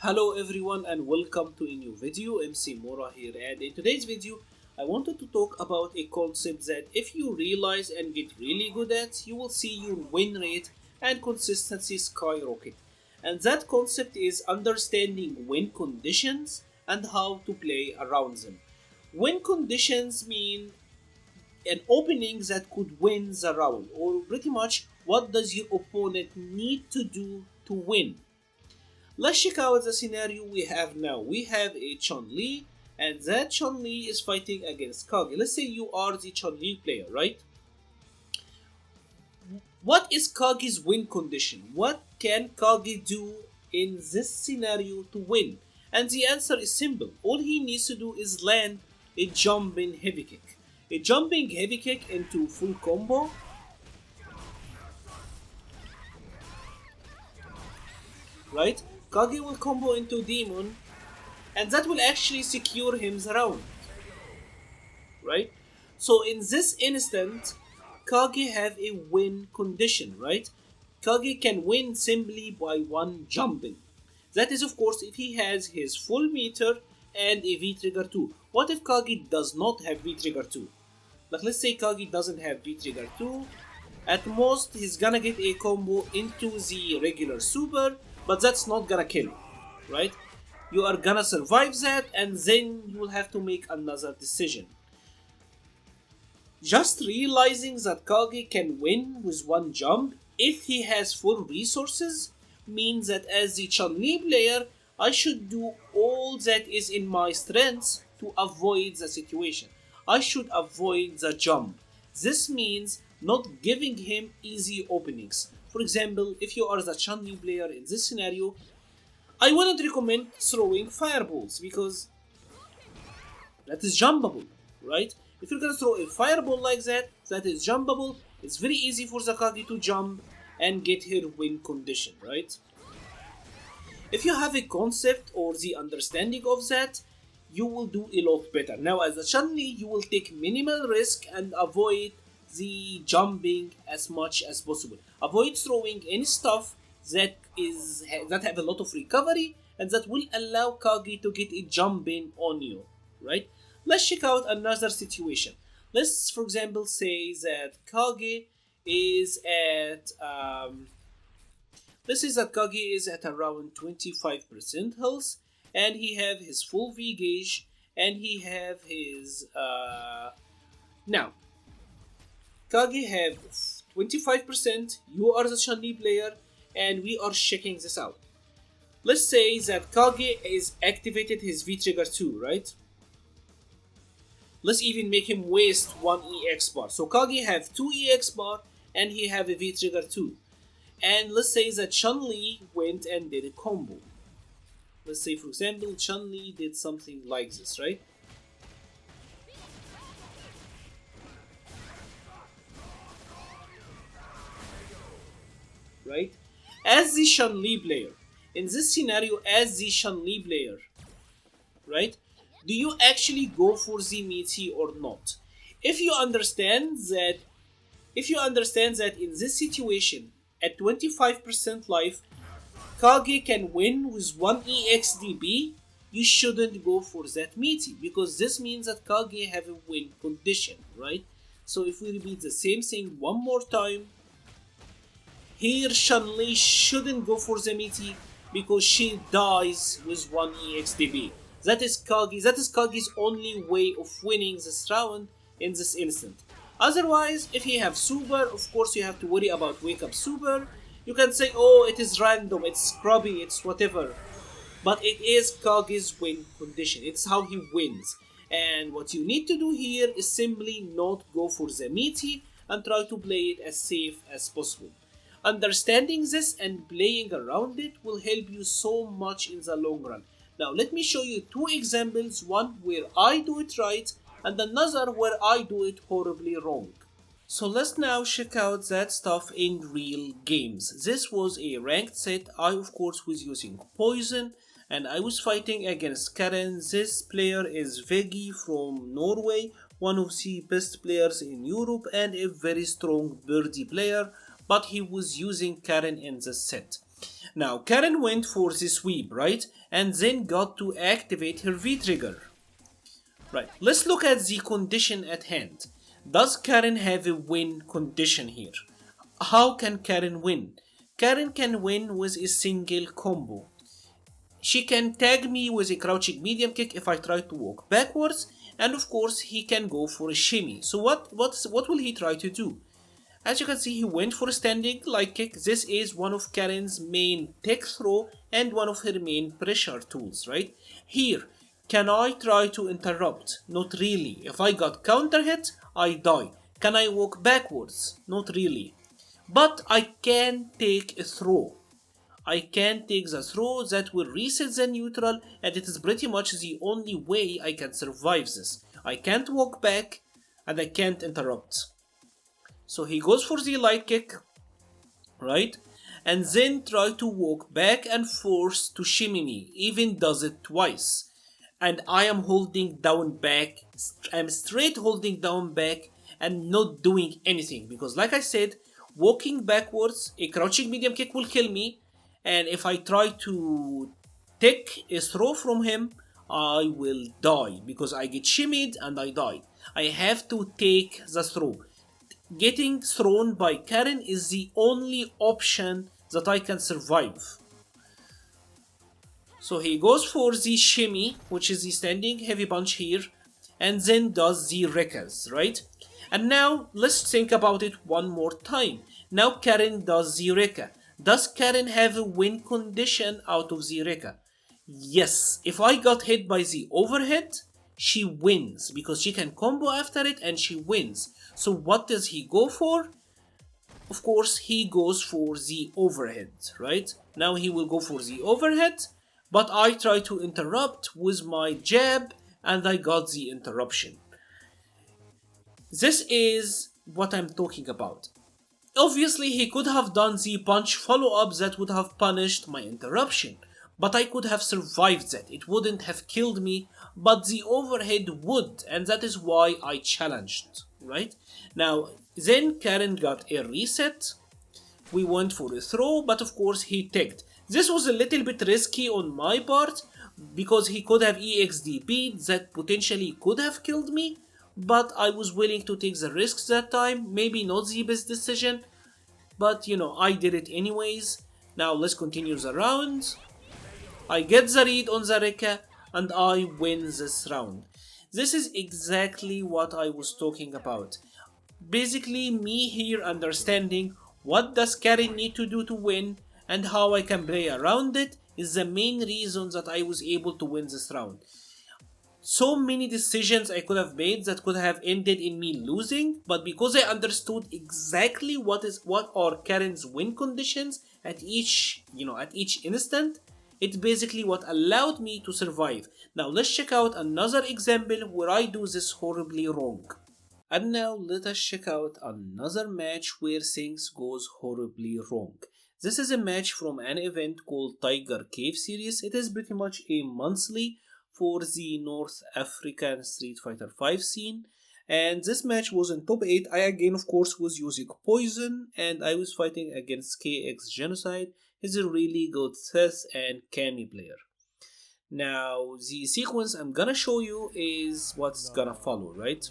Hello everyone and welcome to a new video. MC-Mura here, and in today's video I wanted to talk about a concept that if you realize and get really good at, you will see your win rate and consistency skyrocket. And that concept is understanding win conditions and how to play around them. Win conditions mean an opening that could win the round, or pretty much what does your opponent need to do to win. Let's check out the scenario we have now. We have a Chun-Li, and that Chun-Li is fighting against Kage. Let's say you are the Chun-Li player, right? What is Kage's win condition? What can Kage do in this scenario to win? And the answer is simple. All he needs to do is land a jumping heavy kick. A jumping heavy kick into full combo. Right? Kage will combo into Demon, and that will actually secure him the round. Right? So in this instant, Kage have a win condition, right? Kage can win simply by one jumping. That is, of course, if he has his full meter and a V-Trigger 2. What if Kage does not have V-Trigger 2? Like, let's say Kage doesn't have V-Trigger 2. At most, he's gonna get a combo into the regular super, but that's not gonna kill, right? You are gonna survive that, and then you will have to make another decision. Just realizing that Kage can win with one jump if he has full resources means that as the Chun-Li player, I should do all that is in my strengths to avoid the situation. I should avoid the jump. This means not giving him easy openings. For example, if you are the Chun-Li player in this scenario, I wouldn't recommend throwing fireballs because that is jumpable, right? If you're gonna throw a fireball like that, that is jumpable, it's very easy for the Kage to jump and get her win condition, right? If you have a concept or the understanding of that, you will do a lot better. Now, as a Chun-Li, you will take minimal risk and avoid the jumping as much as possible. Avoid throwing any stuff that have a lot of recovery and that will allow Kage to get a jumping on you, right? Let's check out another situation. Let's, for example, say that Kage is at around 25% health, and he have his full V gauge, and he have his now. Kage have 25%, you are the Chun-Li player, and we are checking this out. Let's say that Kage is activated his V-Trigger 2, right? Let's even make him waste 1 EX bar. So Kage have 2 EX bar, and he have a V-Trigger 2. And let's say that Chun-Li went and did a combo. Let's say, for example, Chun-Li did something like this, right? Right? As the Chun-Li player, in this scenario, as the Chun-Li player, right? Do you actually go for the meaty or not? If you understand that in this situation, at 25% life, Kage can win with 1 EXDB, you shouldn't go for that meaty, because this means that Kage have a win condition, right? So if we repeat the same thing one more time, here Chun-Li shouldn't go for the meaty because she dies with 1 EXDB. That is Kage's only way of winning this round in this instant. Otherwise, if you have super, of course you have to worry about wake up super. You can say, oh, it is random, it's scrubby, it's whatever. But it is Kage's win condition. It's how he wins. And what you need to do here is simply not go for the meaty and try to play it as safe as possible. Understanding this and playing around it will help you so much in the long run. Now let me show you two examples, one where I do it right and another where I do it horribly wrong. So let's now check out that stuff in real games. This was a ranked set. I of course was using Poison and I was fighting against Karen. This player is Veggie from Norway, one of the best players in Europe and a very strong birdie player, but he was using Karen in the set. Now Karen went for the sweep, right? And then got to activate her V trigger. Right, let's look at the condition at hand. Does Karen have a win condition here? How can Karen win? Karen can win with a single combo. She can tag me with a crouching medium kick if I try to walk backwards, and of course he can go for a shimmy. So what will he try to do? As you can see, he went for a standing light kick. This is one of Karen's main tech throw and one of her main pressure tools, right? Here, can I try to interrupt? Not really. If I got counter hit, I die. Can I walk backwards? Not really. But I can take a throw. I can take the throw that will reset the neutral, and it is pretty much the only way I can survive this. I can't walk back and I can't interrupt. So he goes for the light kick, right? And then try to walk back and force to shimmy me, even does it twice. And I am holding down back, I'm straight holding down back and not doing anything. Because like I said, walking backwards, a crouching medium kick will kill me. And if I try to take a throw from him, I will die. Because I get shimmied and I die. I have to take the throw. Getting thrown by Karen is the only option that I can survive. So he goes for the shimmy, which is the standing heavy punch here, and then does the Rekkas, right? And now let's think about it one more time. Now Karen does the Rekka. Does Karen have a win condition out of the Rekka? Yes, if I got hit by the overhead, she wins because she can combo after it and she wins. So what does he go for? Of course, he goes for the overhead, right? Now he will go for the overhead, but I try to interrupt with my jab and I got the interruption. This is what I'm talking about. Obviously, he could have done the punch follow-up that would have punished my interruption, but I could have survived that. It wouldn't have killed me, but the overhead would, and that is why I challenged, right? Now, then Karen got a reset. We went for a throw, but of course he tagged. This was a little bit risky on my part, because he could have EXDP'd that potentially could have killed me, but I was willing to take the risks that time. Maybe not the best decision, but I did it anyways. Now let's continue the round. I get the read on the Rekka and I win this round. This is exactly what I was talking about. Basically me here understanding what does Karen need to do to win and how I can play around it is the main reason that I was able to win this round. So many decisions I could have made that could have ended in me losing, but because I understood exactly what are Karen's win conditions at each instant, it's basically what allowed me to survive. Now let's check out another example where I do this horribly wrong. And now let us check out another match where things goes horribly wrong. This is a match from an event called Tiger Cave Series. It is pretty much a monthly for the North African Street Fighter 5 scene. And this match was in top 8. I again of course was using Poison and I was fighting against KX Genocide. He's a really good Seth and Cammy player. Now the sequence I'm gonna show you is what's gonna follow, right?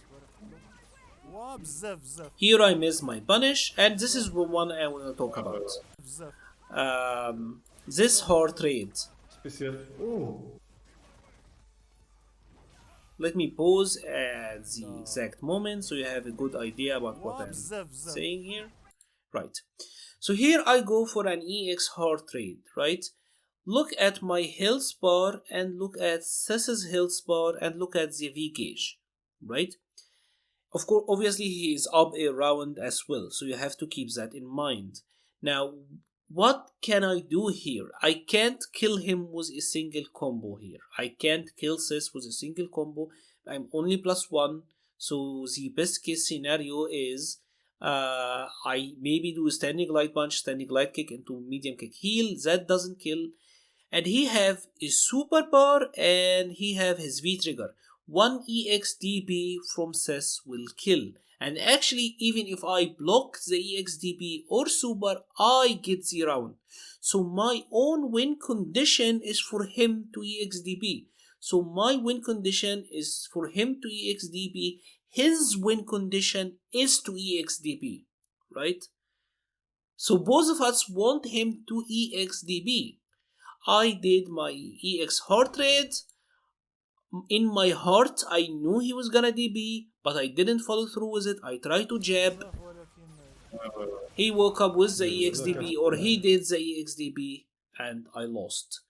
Here I miss my punish, and this is the one I want to talk about. This heart rate. Let me pause at the exact moment so you have a good idea about what I'm saying here. Right. So here I go for an EX heart rate, right? Look at my health bar and look at Seth's health bar and look at the V gauge, right? Of course, obviously he is up a round as well, so you have to keep that in mind. Now, what can I do here? I can't kill him with a single combo here. I can't kill Seth with a single combo. I'm only +1, so the best case scenario is I maybe do a standing light punch, standing light kick into medium kick heal. That doesn't kill. And he have a super bar and he have his V trigger. One EXDB from Seth will kill. And actually, even if I block the EXDB or super, I get the round. So my own win condition is for him to EXDB. So my win condition is for him to EXDB. His win condition is to EXDB, right? So both of us want him to EXDB. I did my EX heart rate. In my heart, I knew he was gonna DB, but I didn't follow through with it. I tried to jab. He woke up with the EXDB, or he did the EXDB, and I lost.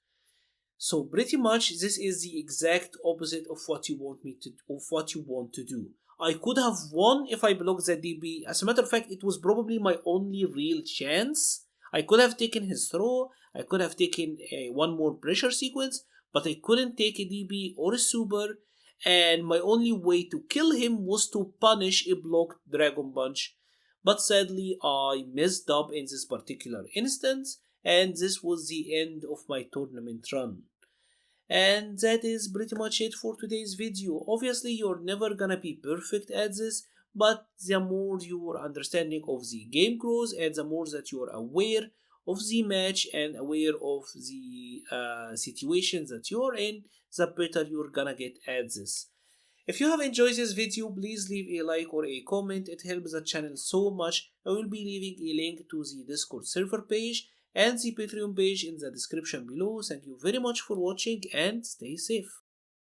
So pretty much this is the exact opposite of what you want to do. I could have won if I blocked the DB. As a matter of fact, it was probably my only real chance. I could have taken his throw. I could have taken one more pressure sequence, but I couldn't take a DB or a super. And my only way to kill him was to punish a blocked Dragon Punch. But sadly, I messed up in this particular instance, and this was the end of my tournament run. And that is pretty much it for today's video. Obviously, you're never gonna be perfect at this, but the more your understanding of the game grows and the more that you're aware of the match and aware of the situations that you're in, the better you're gonna get at this. If you have enjoyed this video, please leave a like or a comment. It helps the channel so much. I will be leaving a link to the Discord server page and the Patreon page in the description below. Thank you very much for watching and stay safe.